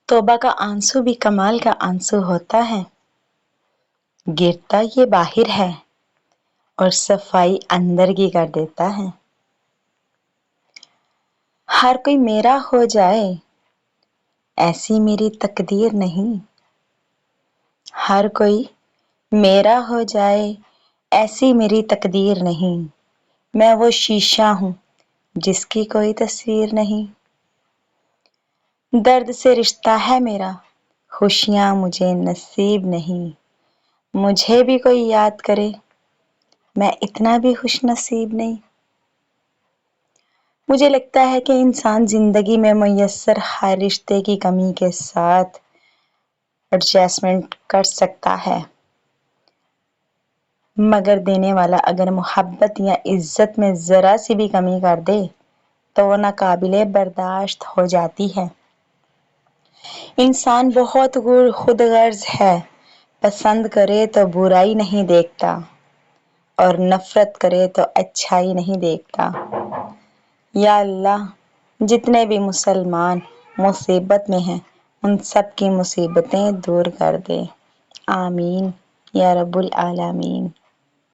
توبہ کا آنسو بھی کمال کا آنسو ہوتا ہے، گرتا یہ باہر ہے اور صفائی اندر کی کر دیتا ہے۔ ہر کوئی میرا ہو جائے ایسی میری تقدیر نہیں، ہر کوئی میرا ہو جائے ایسی میری تقدیر نہیں، میں وہ شیشہ ہوں جس کی کوئی تصویر نہیں۔ درد سے رشتہ ہے میرا، خوشیاں مجھے نصیب نہیں، مجھے بھی کوئی یاد کرے میں اتنا بھی خوش نصیب نہیں۔ مجھے لگتا ہے کہ انسان زندگی میں میسر ہر رشتے کی کمی کے ساتھ ایڈجسٹمنٹ کر سکتا ہے، مگر دینے والا اگر محبت یا عزت میں ذرا سی بھی کمی کر دے تو وہ ناقابل برداشت ہو جاتی ہے۔ انسان بہت خود غرض ہے، پسند کرے تو برائی نہیں دیکھتا اور نفرت کرے تو اچھائی نہیں دیکھتا۔ یا اللہ، جتنے بھی مسلمان مصیبت میں ہیں ان سب کی مصیبتیں دور کر دے، آمین یا رب العالمین۔